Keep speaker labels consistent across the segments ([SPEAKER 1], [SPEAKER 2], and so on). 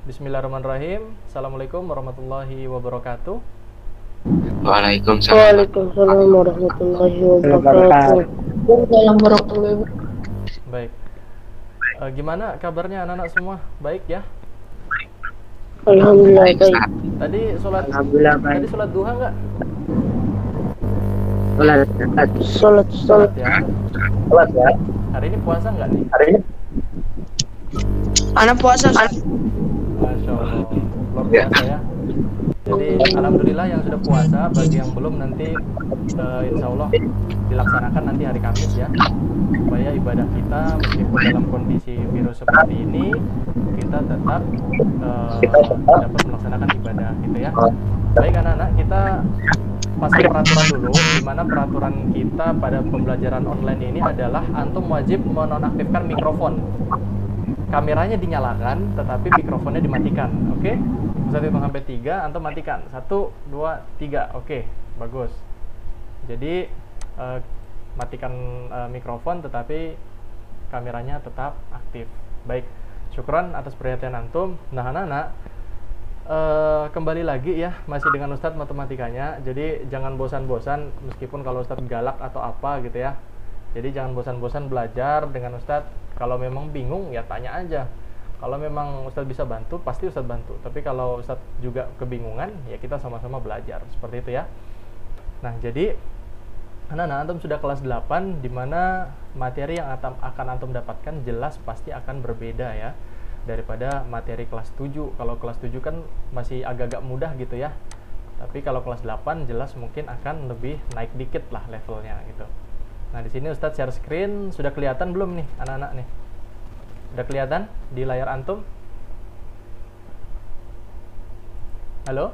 [SPEAKER 1] Bismillahirrahmanirrahim. Assalamualaikum warahmatullahi wabarakatuh.
[SPEAKER 2] Waalaikumsalam.
[SPEAKER 3] Waalaikumsalam warahmatullahi wabarakatuh. Waalaikumsalam warahmatullahi wabarakatuh.
[SPEAKER 1] Baik. Gimana kabarnya anak-anak semua? Baik ya?
[SPEAKER 3] Alhamdulillah
[SPEAKER 2] Baik,
[SPEAKER 3] baik.
[SPEAKER 2] Ustaz.
[SPEAKER 1] Tadi sholat
[SPEAKER 4] Alhamdulillah baik.
[SPEAKER 1] tadi sholat duha nggak?
[SPEAKER 4] Sholat,
[SPEAKER 3] Salat
[SPEAKER 1] Sholat ya.
[SPEAKER 4] sholat ya.
[SPEAKER 1] Hari ini puasa nggak nih?
[SPEAKER 4] Hari ini
[SPEAKER 3] Anak puasa.
[SPEAKER 1] Masya Allah, luar biasa ya. Jadi alhamdulillah yang sudah puasa, bagi yang belum nanti insya Allah dilaksanakan nanti hari Kamis ya, supaya ibadah kita meskipun dalam kondisi virus seperti ini kita tetap dapat melaksanakan ibadah gitu ya. Baik anak-anak, kita pasang peraturan dulu, di mana peraturan kita pada pembelajaran online ini adalah antum wajib menonaktifkan mikrofon. Kameranya dinyalakan, tetapi mikrofonnya dimatikan. Oke? Ustaz hitung sampai 3, antum matikan. 1, 2, 3. Oke, bagus. Jadi matikan mikrofon, tetapi kameranya tetap aktif. Baik, syukran atas perhatian antum. Nah, anak-anak, kembali lagi ya, masih dengan Ustadz matematikanya. Jadi jangan bosan-bosan, meskipun kalau Ustadz galak atau apa gitu ya. Jadi jangan bosan-bosan belajar dengan Ustadz. Kalau memang bingung ya tanya aja. Kalau memang Ustadz bisa bantu, pasti Ustadz bantu. Tapi kalau Ustadz juga kebingungan, ya kita sama-sama belajar. Seperti itu ya. Nah, jadi anak-anak antum sudah kelas 8, di mana materi yang akan antum dapatkan jelas pasti akan berbeda ya daripada materi kelas 7. Kalau kelas 7 kan masih agak-agak mudah gitu ya. Tapi kalau kelas 8 jelas mungkin akan lebih naik dikit lah levelnya gitu. Nah, di sini Ustadz share screen, sudah kelihatan belum nih anak-anak nih? Sudah kelihatan di layar antum? Halo?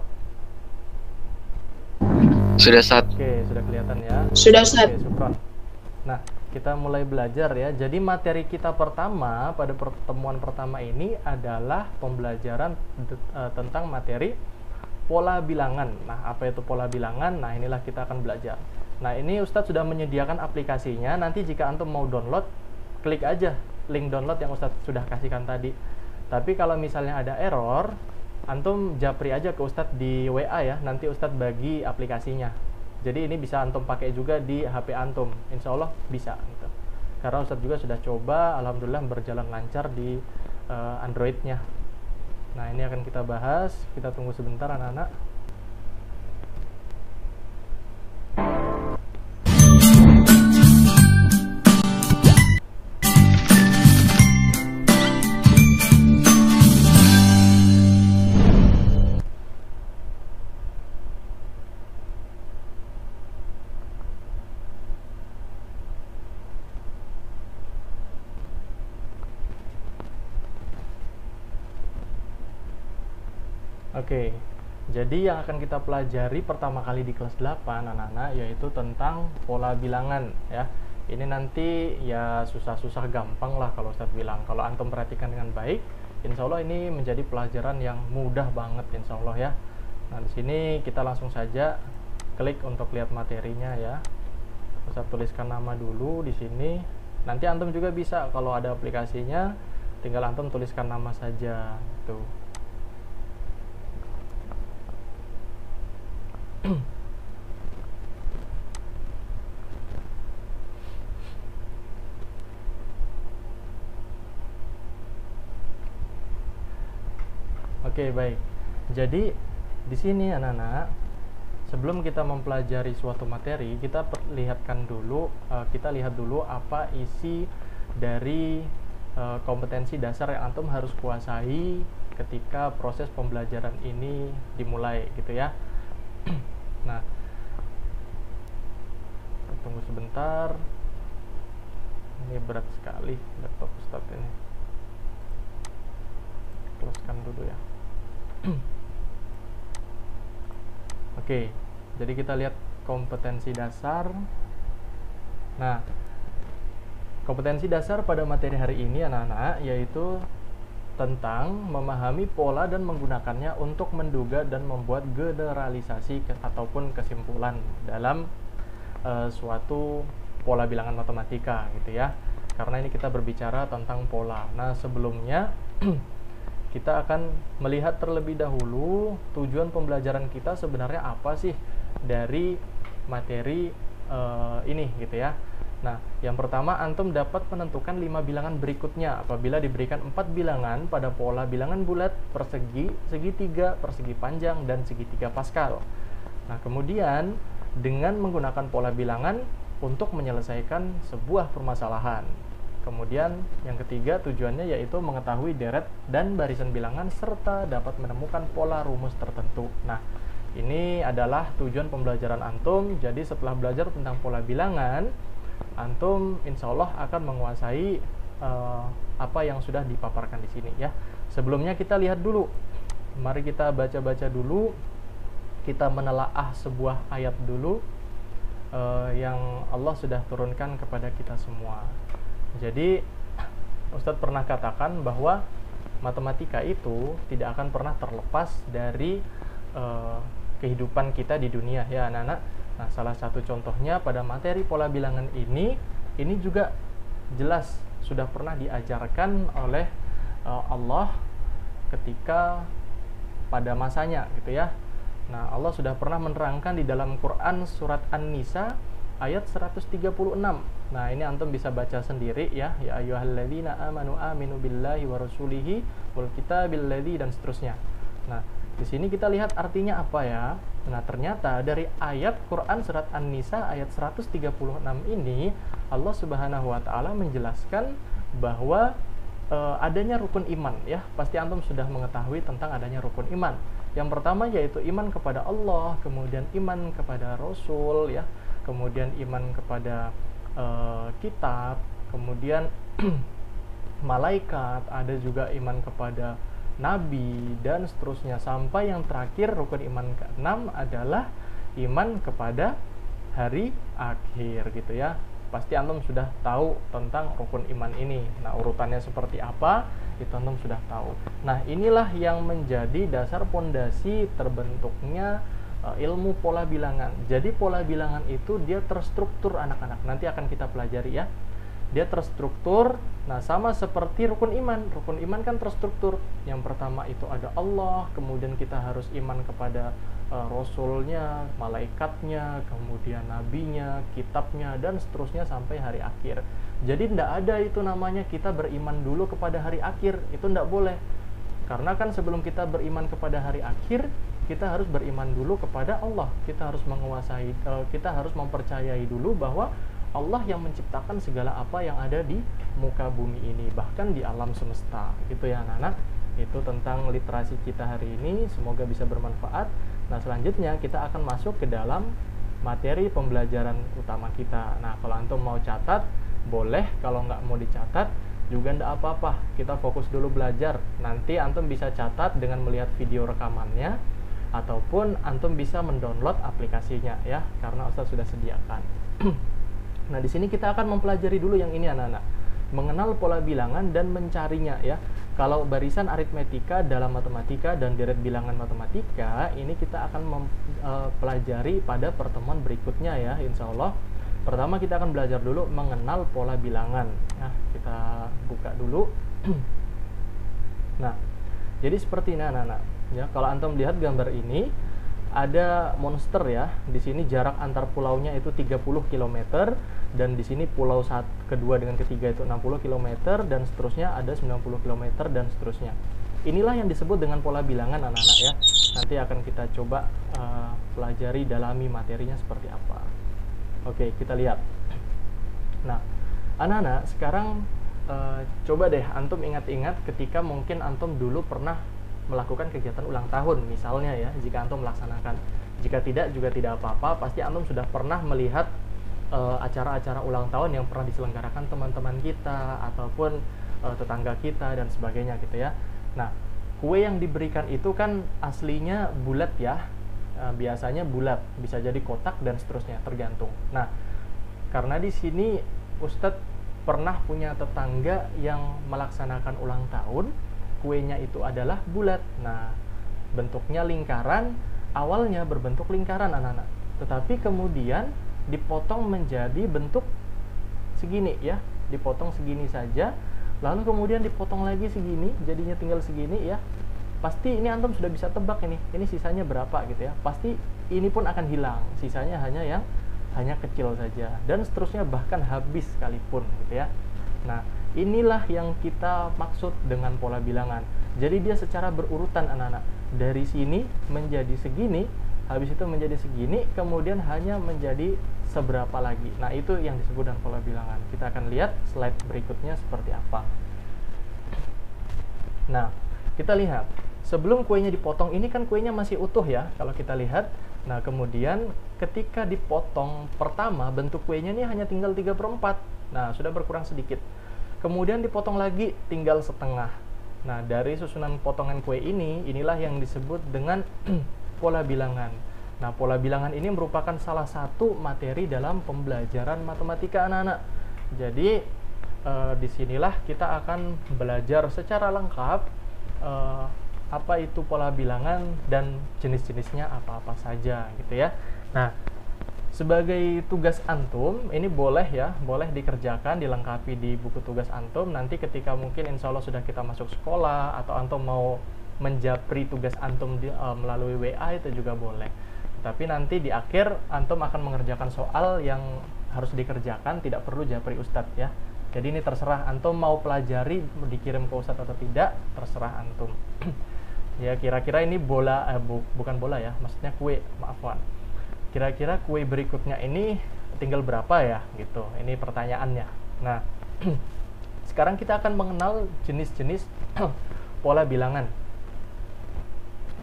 [SPEAKER 2] Sudah, Ustaz.
[SPEAKER 1] Oke, sudah kelihatan ya.
[SPEAKER 3] Sudah, Ustaz.
[SPEAKER 1] Oke, syukron. Nah, kita mulai belajar ya. Jadi materi kita pertama pada pertemuan pertama ini adalah pembelajaran tentang materi pola bilangan. Nah, apa itu pola bilangan? Nah, inilah kita akan belajar. Nah, ini Ustadz sudah menyediakan aplikasinya. Nanti jika antum mau download, klik aja link download yang Ustadz sudah kasihkan tadi. Tapi kalau misalnya ada error, antum japri aja ke Ustadz di WA ya. Nanti Ustadz bagi aplikasinya. Jadi ini bisa antum pakai juga di HP antum. Insya Allah bisa gitu. Karena Ustadz juga sudah coba, alhamdulillah berjalan lancar di Androidnya. Nah, ini akan kita bahas. Kita tunggu sebentar anak-anak. Oke, jadi yang akan kita pelajari pertama kali di kelas 8 anak-anak yaitu tentang pola bilangan ya. Ini nanti ya susah-susah gampang lah kalau Ustadz bilang. Kalau antum perhatikan dengan baik, insya Allah ini menjadi pelajaran yang mudah banget insya Allah ya. Nah, di sini kita langsung saja klik untuk lihat materinya ya. Ustadz tuliskan nama dulu di sini. Nanti antum juga bisa kalau ada aplikasinya, tinggal antum tuliskan nama saja tuh. Oke, baik. Jadi di sini anak-anak, sebelum kita mempelajari suatu materi, kita lihat dulu apa isi dari kompetensi dasar yang antum harus kuasai ketika proses pembelajaran ini dimulai gitu ya. Nah, tunggu sebentar. Ini berat sekali laptop Ustadz ini. Closekan dulu ya. Oke, jadi kita lihat kompetensi dasar. Nah, kompetensi dasar pada materi hari ini anak-anak yaitu tentang memahami pola dan menggunakannya untuk menduga dan membuat generalisasi ataupun kesimpulan dalam suatu pola bilangan matematika gitu ya. Karena ini kita berbicara tentang pola. Nah, sebelumnya kita akan melihat terlebih dahulu tujuan pembelajaran kita sebenarnya apa sih dari materi ini gitu ya. Nah, yang pertama antum dapat menentukan 5 bilangan berikutnya apabila diberikan 4 bilangan pada pola bilangan bulat, persegi, segitiga, persegi panjang, dan segitiga Pascal. Nah, kemudian dengan menggunakan pola bilangan untuk menyelesaikan sebuah permasalahan. Kemudian yang ketiga tujuannya yaitu mengetahui deret dan barisan bilangan serta dapat menemukan pola rumus tertentu. Nah, ini adalah tujuan pembelajaran antum. Jadi setelah belajar tentang pola bilangan, antum insya Allah akan menguasai apa yang sudah dipaparkan di sini ya. Sebelumnya kita lihat dulu, mari kita baca-baca dulu, kita menelaah sebuah ayat dulu yang Allah sudah turunkan kepada kita semua. Jadi Ustadz pernah katakan bahwa matematika itu tidak akan pernah terlepas dari kehidupan kita di dunia ya anak-anak. Nah, salah satu contohnya pada materi pola bilangan ini juga jelas sudah pernah diajarkan oleh Allah ketika pada masanya gitu ya. Nah, Allah sudah pernah menerangkan di dalam Quran surat An-Nisa ayat 136. Nah, ini antum bisa baca sendiri ya. Ya ayyuhalladzina amanu aminu billahi wa rasulihi wal kitabil ladzi dan seterusnya. Nah, di sini kita lihat artinya apa ya. Nah, ternyata dari ayat Quran surat An-Nisa ayat 136 ini Allah Subhanahu wa taala menjelaskan bahwa adanya rukun iman ya. Pasti antum sudah mengetahui tentang adanya rukun iman. Yang pertama yaitu iman kepada Allah, kemudian iman kepada Rasul ya, kemudian iman kepada kitab, kemudian malaikat, ada juga iman kepada nabi dan seterusnya, sampai yang terakhir rukun iman ke-6 adalah iman kepada hari akhir gitu ya. Pasti antum sudah tahu tentang rukun iman ini. Nah, urutannya seperti apa itu antum sudah tahu. Nah, inilah yang menjadi dasar pondasi terbentuknya ilmu pola bilangan. Jadi pola bilangan itu dia terstruktur anak-anak. Nanti akan kita pelajari ya. Dia terstruktur. Nah, sama seperti rukun iman. Rukun iman kan terstruktur. Yang pertama itu ada Allah, kemudian kita harus iman kepada Rasulnya, malaikatnya, kemudian nabinya, kitabnya, dan seterusnya sampai hari akhir. Jadi tidak ada itu namanya kita beriman dulu kepada hari akhir. Itu tidak boleh. Karena kan sebelum kita beriman kepada hari akhir, kita harus beriman dulu kepada Allah. Kita harus menguasai, kita harus mempercayai dulu bahwa Allah yang menciptakan segala apa yang ada di muka bumi ini, bahkan di alam semesta. Gitu ya anak-anak. Itu tentang literasi kita hari ini. Semoga bisa bermanfaat. Nah, selanjutnya kita akan masuk ke dalam materi pembelajaran utama kita. Nah, kalau antum mau catat, boleh. Kalau nggak mau dicatat, juga nggak apa-apa. Kita fokus dulu belajar. Nanti antum bisa catat dengan melihat video rekamannya, ataupun antum bisa mendownload aplikasinya ya, karena Ustaz sudah sediakan. Nah, di sini kita akan mempelajari dulu yang ini anak-anak. Mengenal pola bilangan dan mencarinya ya. Kalau barisan aritmetika dalam matematika dan deret bilangan matematika, ini kita akan mempelajari pada pertemuan berikutnya ya, insya Allah. Pertama kita akan belajar dulu mengenal pola bilangan. Nah, kita buka dulu. Nah, jadi seperti ini anak-anak. Ya, kalau antum lihat gambar ini, ada monster ya. Di sini jarak antar pulaunya itu 30 km dan di sini pulau kedua dengan ketiga itu 60 km dan seterusnya ada 90 km dan seterusnya. Inilah yang disebut dengan pola bilangan anak-anak ya. Nanti akan kita coba pelajari, dalami materinya seperti apa. Oke, kita lihat. Nah, anak-anak sekarang coba deh antum ingat-ingat ketika mungkin antum dulu pernah melakukan kegiatan ulang tahun misalnya ya, jika antum melaksanakan. Jika tidak juga tidak apa-apa, pasti antum sudah pernah melihat acara-acara ulang tahun yang pernah diselenggarakan teman-teman kita ataupun tetangga kita dan sebagainya gitu ya. Nah, kue yang diberikan itu kan aslinya bulat ya, biasanya bulat, bisa jadi kotak dan seterusnya, tergantung. Nah, karena di sini Ustadz pernah punya tetangga yang melaksanakan ulang tahun, kuenya itu adalah bulat. Nah, bentuknya lingkaran, awalnya berbentuk lingkaran anak-anak, tetapi kemudian dipotong menjadi bentuk segini ya, dipotong segini saja, lalu kemudian dipotong lagi segini, jadinya tinggal segini ya, pasti ini antum sudah bisa tebak ini sisanya berapa gitu ya. Pasti ini pun akan hilang, sisanya hanya kecil saja, dan seterusnya bahkan habis sekalipun gitu ya. Nah, inilah yang kita maksud dengan pola bilangan. Jadi dia secara berurutan anak-anak, dari sini menjadi segini, habis itu menjadi segini, kemudian hanya menjadi seberapa lagi. Nah, itu yang disebut dengan pola bilangan. Kita akan lihat slide berikutnya seperti apa. Nah, kita lihat sebelum kuenya dipotong, ini kan kuenya masih utuh ya kalau kita lihat. Nah, kemudian ketika dipotong pertama, bentuk kuenya ini hanya tinggal 3/4. Nah, sudah berkurang sedikit. Kemudian dipotong lagi tinggal setengah. Nah, dari susunan potongan kue inilah yang disebut dengan pola bilangan. Nah, pola bilangan ini merupakan salah satu materi dalam pembelajaran matematika anak-anak. Jadi, disinilah kita akan belajar secara lengkap apa itu pola bilangan dan jenis-jenisnya apa-apa saja gitu ya. Nah, sebagai tugas antum, ini boleh dikerjakan, dilengkapi di buku tugas antum. Nanti ketika mungkin insya Allah sudah kita masuk sekolah, atau antum mau menjapri tugas antum melalui WA, itu juga boleh. Tapi nanti di akhir antum akan mengerjakan soal yang harus dikerjakan, tidak perlu japri ustadz ya. Jadi ini terserah antum mau pelajari, dikirim ke ustadz atau tidak, terserah antum. Ya, kira-kira ini bukan bola ya, maksudnya kue, maafkan. Kira-kira kue berikutnya ini tinggal berapa ya gitu, ini pertanyaannya. Nah, sekarang kita akan mengenal jenis-jenis pola bilangan.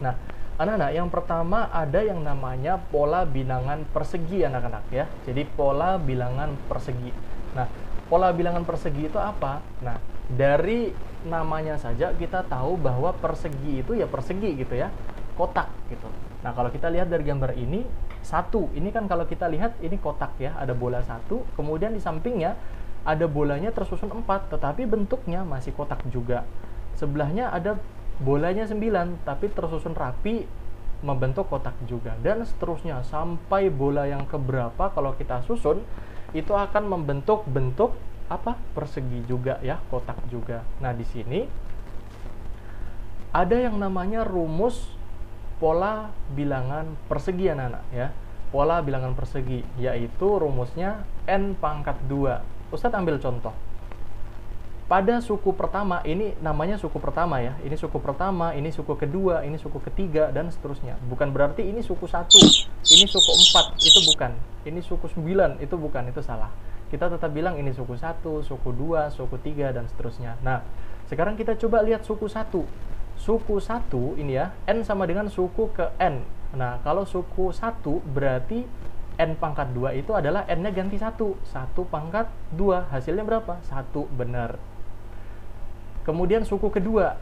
[SPEAKER 1] Nah, anak-anak, yang pertama ada yang namanya pola bilangan persegi anak-anak ya. Jadi pola bilangan persegi. Nah, pola bilangan persegi itu apa? Nah, dari namanya saja kita tahu bahwa persegi itu ya persegi gitu ya, kotak gitu. Nah, kalau kita lihat dari gambar ini, satu, ini kan kalau kita lihat ini kotak ya, ada bola satu, kemudian di sampingnya ada bolanya tersusun 4, tetapi bentuknya masih kotak juga. Sebelahnya ada bolanya 9, tapi tersusun rapi, membentuk kotak juga, dan seterusnya sampai bola yang keberapa kalau kita susun itu akan membentuk bentuk apa? Persegi juga ya, kotak juga. Nah, di sini ada yang namanya rumus pola bilangan persegi anak-anak ya. Pola bilangan persegi, yaitu rumusnya n pangkat 2. Ustadz ambil contoh. Pada suku pertama, ini namanya suku pertama ya. Ini suku pertama, ini suku kedua, ini suku ketiga, dan seterusnya. Bukan berarti ini suku 1, ini suku 4, itu bukan. Ini suku 9, itu bukan, itu salah. Kita tetap bilang ini suku 1, suku 2, suku 3, dan seterusnya. Nah, sekarang kita coba lihat suku 1. Suku 1 ini ya, n sama dengan suku ke n. Nah, kalau suku 1 berarti n pangkat 2 itu adalah n-nya ganti 1. 1 pangkat 2, hasilnya berapa? 1, benar. Kemudian suku kedua.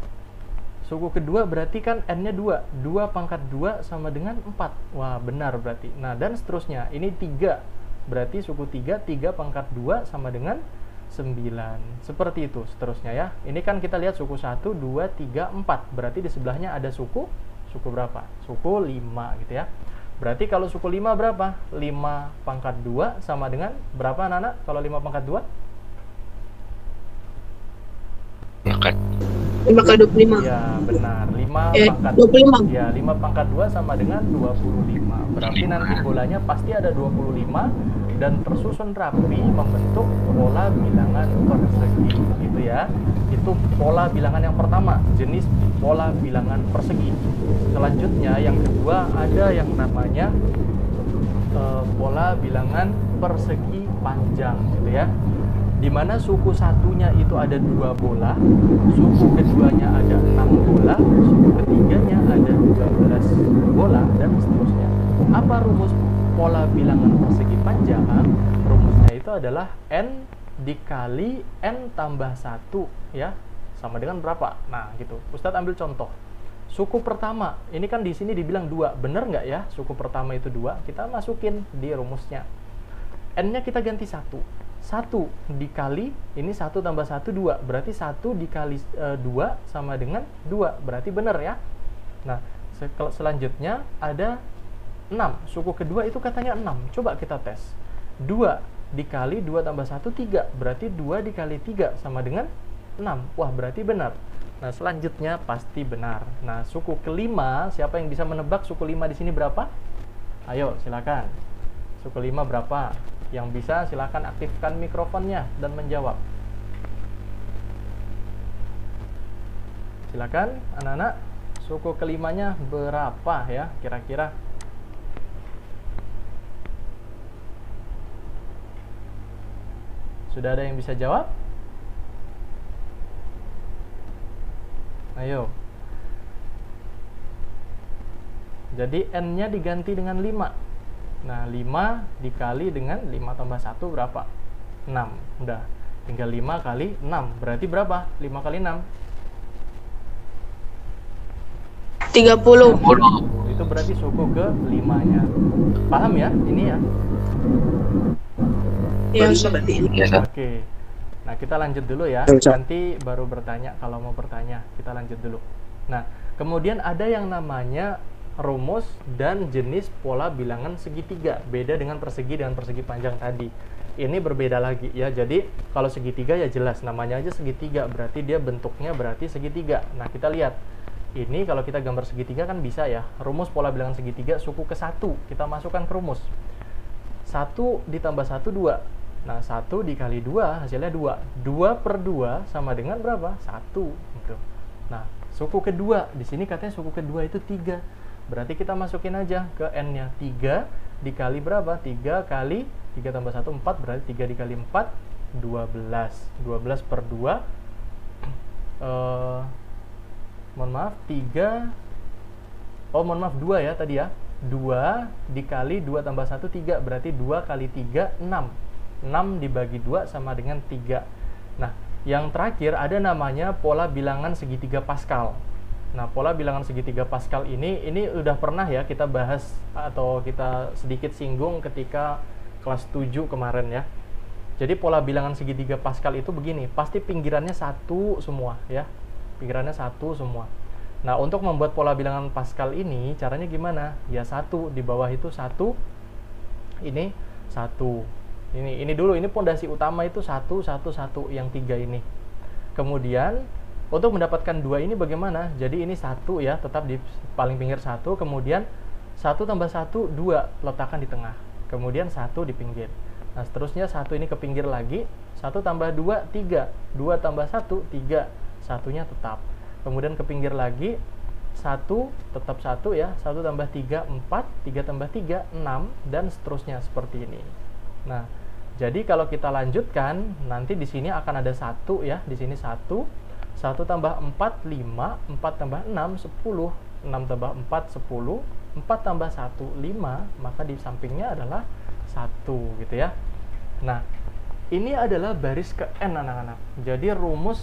[SPEAKER 1] Suku kedua berarti kan n-nya 2. 2 pangkat 2 sama dengan 4. Wah, benar berarti. Nah, dan seterusnya. Ini 3. Berarti suku 3, 3 pangkat 2 sama dengan 9. Seperti itu seterusnya ya. Ini kan kita lihat suku 1, 2, 3, 4. Berarti di sebelahnya ada suku berapa? Suku 5 gitu ya. Berarti kalau suku 5 berapa? 5 pangkat 2 sama dengan berapa anak-anak? Kalau 5 pangkat 2?
[SPEAKER 2] Makan
[SPEAKER 3] 5 ke 25.
[SPEAKER 1] Ya, benar. 5 pangkat
[SPEAKER 3] 25.
[SPEAKER 1] Ya, 5 pangkat 2 sama dengan 25. Berarti nanti bolanya pasti ada 25 dan tersusun rapi membentuk pola bilangan persegi gitu ya. Itu pola bilangan yang pertama, jenis pola bilangan persegi. Selanjutnya yang kedua ada yang namanya pola bilangan persegi panjang gitu ya. Dimana suku satunya itu ada 2 bola, suku keduanya ada 6 bola, suku ketiganya ada 12 bola, dan seterusnya. Apa rumus pola bilangan persegi panjang? Rumusnya itu adalah n dikali n tambah 1 ya, sama dengan berapa? Nah gitu. Ustadz ambil contoh. Suku pertama, ini kan di sini dibilang 2, bener nggak ya? Suku pertama itu 2, kita masukin di rumusnya. N-nya kita ganti 1. 1 dikali, ini 1 tambah 1, 2. Berarti 1 dikali 2 sama dengan 2. Berarti benar ya. Nah, selanjutnya ada 6. Suku kedua itu katanya 6. Coba kita tes. 2 dikali 2 tambah 1, 3. Berarti 2 dikali 3 sama dengan 6. Wah, berarti benar. Nah, selanjutnya pasti benar. Nah, suku kelima, siapa yang bisa menebak suku 5 di sini berapa? Ayo, silakan. Suku 5 berapa? Yang bisa silakan aktifkan mikrofonnya dan menjawab. Silakan, anak-anak. Suku kelimanya berapa ya kira-kira? Sudah ada yang bisa jawab? Ayo. Jadi N-nya diganti dengan 5. Nah, 5 dikali dengan 5 tambah 1 berapa? 6. Udah. Tinggal 5 kali 6. Berarti berapa? 5 kali 6?
[SPEAKER 3] 30.
[SPEAKER 1] Itu berarti suku ke 5-nya. Paham ya? Ini ya?
[SPEAKER 3] Ya,
[SPEAKER 1] Oke. Nah, kita lanjut dulu ya. Nanti baru bertanya kalau mau bertanya. Kita lanjut dulu. Nah, kemudian ada yang namanya rumus dan jenis pola bilangan segitiga. Beda dengan persegi panjang tadi. Ini berbeda lagi ya. Jadi, kalau segitiga ya jelas namanya aja segitiga, berarti dia bentuknya berarti segitiga. Nah, kita lihat. Ini kalau kita gambar segitiga kan bisa ya. Rumus pola bilangan segitiga suku ke 1. Kita masukkan ke rumus. 1 ditambah 1 2. Nah, 1 dikali 2 hasilnya 2. 2 per 2 sama dengan berapa? 1 gitu. Nah, suku kedua di sini katanya suku kedua itu 3. Berarti kita masukin aja ke N-nya. 3 dikali berapa? 3 kali 3 tambah 1 4, berarti 3 dikali 4 12. 12 per 2 mohon maaf 3. Oh, mohon maaf 2 ya tadi ya. 2 dikali 2 tambah 1 3, berarti 2 kali 3 6. 6 dibagi 2 sama dengan 3. Nah, yang terakhir ada namanya pola bilangan segitiga Pascal. Nah, pola bilangan segitiga Pascal ini udah pernah ya kita bahas atau kita sedikit singgung ketika kelas 7 kemarin ya. Jadi pola bilangan segitiga Pascal itu begini, pasti pinggirannya 1 semua ya. Pinggirannya 1 semua. Nah, untuk membuat pola bilangan Pascal ini caranya gimana? Ya 1 di bawah itu 1. Ini 1. Ini dulu, ini pondasi utama itu 1 1 1 yang 3 ini. Kemudian untuk mendapatkan 2 ini bagaimana? Jadi ini 1 ya, tetap di paling pinggir 1, kemudian 1 tambah 1 2 letakkan di tengah. Kemudian 1 di pinggir. Nah, seterusnya 1 ini ke pinggir lagi, 1 tambah 2 3, 2 tambah 1 3, satunya tetap. Kemudian ke pinggir lagi 1 tetap 1 ya, 1 tambah 3 4, 3 tambah 3 6 dan seterusnya seperti ini. Nah, jadi kalau kita lanjutkan nanti di sini akan ada 1 ya, di sini 1 tambah 4 5, 4 tambah 6 10, 6 tambah 4 10, 4 tambah 1 5, maka di sampingnya adalah 1 gitu ya. Nah, ini adalah baris ke N anak-anak. Jadi rumus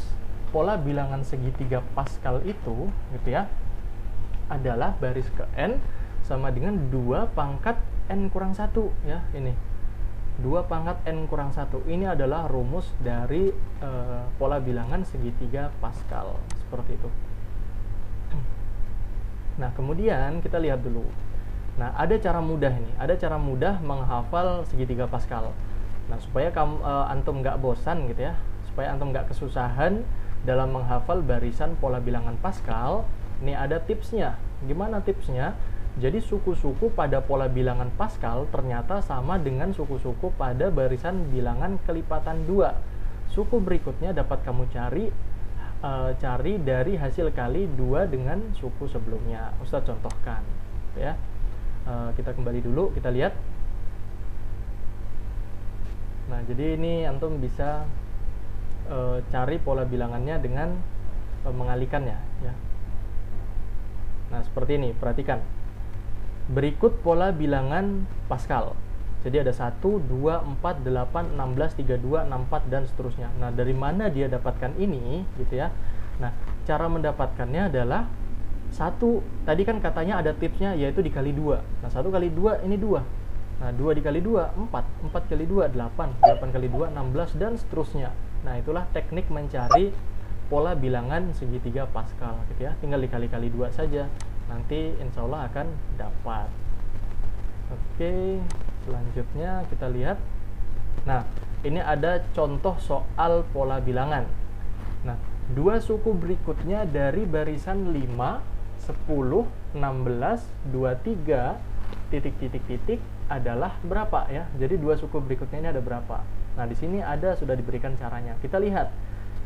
[SPEAKER 1] pola bilangan segitiga Pascal itu gitu ya adalah baris ke N sama dengan 2 pangkat N kurang 1 ya, ini 2 pangkat N kurang 1. Ini adalah rumus dari pola bilangan segitiga Pascal seperti itu. Nah, kemudian kita lihat dulu. Nah, ada cara mudah ini, ada cara mudah menghafal segitiga Pascal. Nah, supaya antum nggak bosan gitu ya, supaya antum nggak kesusahan dalam menghafal barisan pola bilangan Pascal, ini ada tipsnya. Gimana tipsnya? Jadi suku-suku pada pola bilangan Pascal ternyata sama dengan suku-suku pada barisan bilangan kelipatan 2. Suku berikutnya dapat kamu cari dari hasil kali 2 dengan suku sebelumnya. Ustadz contohkan ya. Kita kembali dulu, kita lihat. Nah, jadi ini antum bisa cari pola bilangannya dengan mengalihkannya ya. Nah, seperti ini, perhatikan. Berikut pola bilangan Pascal. Jadi ada 1, 2, 4, 8, 16, 32, 64 dan seterusnya. Nah, dari mana dia dapatkan ini gitu ya. Nah, cara mendapatkannya adalah 1, tadi kan katanya ada tipsnya yaitu dikali 2. Nah, 1 kali 2 ini 2. Nah, 2 dikali 2 4, 4 kali 2 8, 8 kali 2 16 dan seterusnya. Nah, itulah teknik mencari pola bilangan segitiga Pascal gitu ya. Tinggal dikali-kali 2 saja. Nanti insya Allah akan dapat. Oke, selanjutnya kita lihat. Nah, ini ada contoh soal pola bilangan. Nah, dua suku berikutnya dari barisan 5, 10, 16, 23, titik adalah berapa ya? Jadi dua suku berikutnya ini ada berapa? Nah, di sini sudah diberikan caranya. Kita lihat.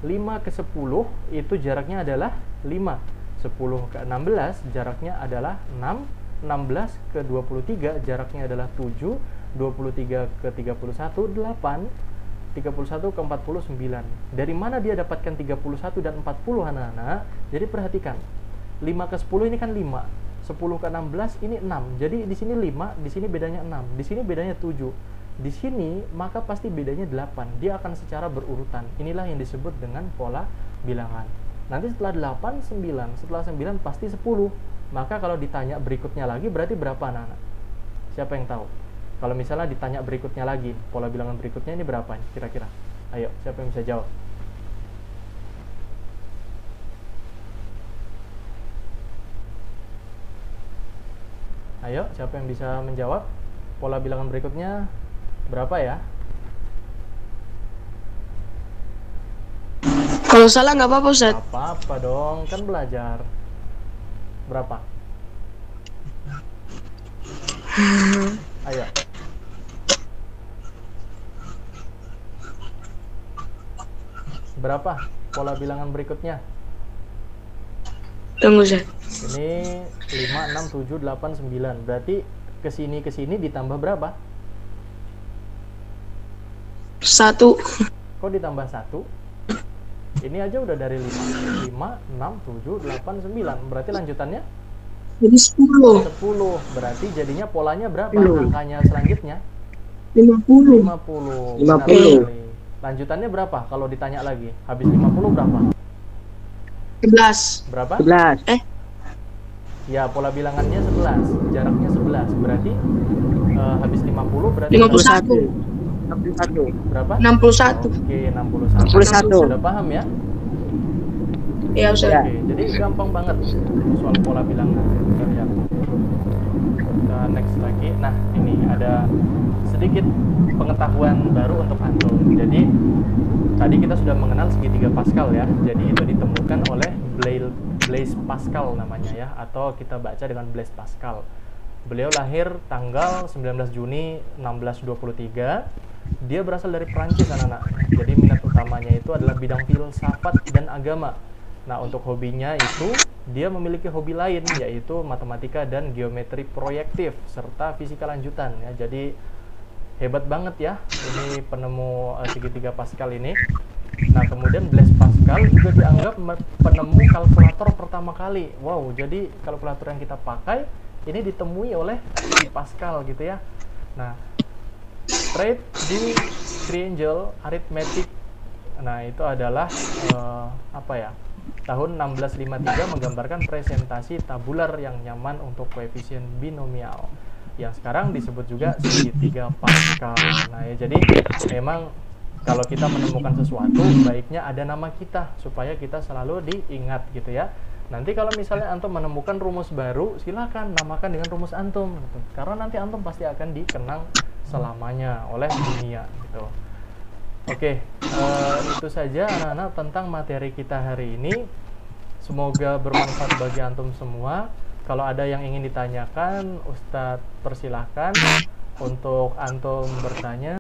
[SPEAKER 1] 5 ke 10 itu jaraknya adalah 5. 10 ke 16 jaraknya adalah 6. 16 ke 23 jaraknya adalah 7. 23 ke 31 8. 31 ke 49. Dari mana dia dapatkan 31 dan 40 anak-anak? Jadi perhatikan. 5 ke 10 ini kan 5. 10 ke 16 ini 6. Jadi di sini 5, di sini bedanya 6. Di sini bedanya 7. Di sini maka pasti bedanya 8. Dia akan secara berurutan. Inilah yang disebut dengan pola bilangan. Nanti setelah 8 9, setelah 9 pasti 10. Maka kalau ditanya berikutnya lagi berarti berapa anak-anak? Siapa yang tahu? Kalau misalnya ditanya berikutnya lagi, pola bilangan berikutnya ini berapa kira-kira? Ayo, siapa yang bisa jawab? Ayo, siapa yang bisa menjawab? Pola bilangan berikutnya berapa ya?
[SPEAKER 3] Kalau salah nggak apa-apa, Ustaz.
[SPEAKER 1] Apa-apa dong, kan belajar. Berapa? Ayo. Berapa pola bilangan berikutnya?
[SPEAKER 3] Tunggu, Ustaz.
[SPEAKER 1] Ini 5, 6, 7, 8, 9. Berarti ke sini ditambah berapa?
[SPEAKER 3] 1.
[SPEAKER 1] Kok ditambah 1? Ini aja udah dari 5. 5, 6, 7, 8, 9. Berarti lanjutannya?
[SPEAKER 3] Jadi 10.
[SPEAKER 1] 10. Berarti jadinya polanya berapa?
[SPEAKER 3] 10.
[SPEAKER 1] Angkanya selanjutnya?
[SPEAKER 3] 50.
[SPEAKER 1] 50.
[SPEAKER 3] 50.
[SPEAKER 1] Lanjutannya berapa? Kalau ditanya lagi. Habis 50 berapa?
[SPEAKER 3] 11.
[SPEAKER 1] Berapa?
[SPEAKER 4] 11.
[SPEAKER 1] Ya, pola bilangannya 11. Jaraknya 11. Berarti habis 50 berarti
[SPEAKER 3] 51.
[SPEAKER 4] 61.
[SPEAKER 1] berapa?
[SPEAKER 3] 61.
[SPEAKER 1] Oke, 61.
[SPEAKER 4] 61.
[SPEAKER 1] Sudah paham ya?
[SPEAKER 3] Ya, Ustaz.
[SPEAKER 4] Ya.
[SPEAKER 1] Oke, jadi gampang banget soal pola bilangan. Kita lihat. Kita next lagi. Nah, ini ada sedikit pengetahuan baru untuk antum. Jadi tadi kita sudah mengenal segitiga Pascal ya. Jadi itu ditemukan oleh Blaise Pascal namanya ya, atau kita baca dengan Blaise Pascal. Beliau lahir tanggal 19 Juni 1623. Dia berasal dari Prancis anak-anak. Jadi minat utamanya itu adalah bidang filsafat dan agama. Nah, untuk hobinya itu dia memiliki hobi lain, yaitu matematika dan geometri proyektif serta fisika lanjutan ya. Jadi hebat banget ya ini penemu segitiga Pascal ini. Nah, kemudian Blaise Pascal juga dianggap penemu kalkulator pertama kali. Wow, jadi kalkulator yang kita pakai ini ditemui oleh si Pascal gitu ya. Nah, straight di triangle arithmetic. Nah, itu adalah tahun 1653 menggambarkan presentasi tabular yang nyaman untuk koefisien binomial yang sekarang disebut juga segitiga Pascal. Nah, ya, jadi memang kalau kita menemukan sesuatu baiknya ada nama kita supaya kita selalu diingat gitu ya. Nanti kalau misalnya antum menemukan rumus baru, silakan namakan dengan rumus antum gitu. Karena nanti antum pasti akan dikenang selamanya oleh dunia gitu. Oke, itu saja anak-anak tentang materi kita hari ini. Semoga bermanfaat bagi antum semua. Kalau ada yang ingin ditanyakan, Ustadz persilahkan untuk antum bertanya.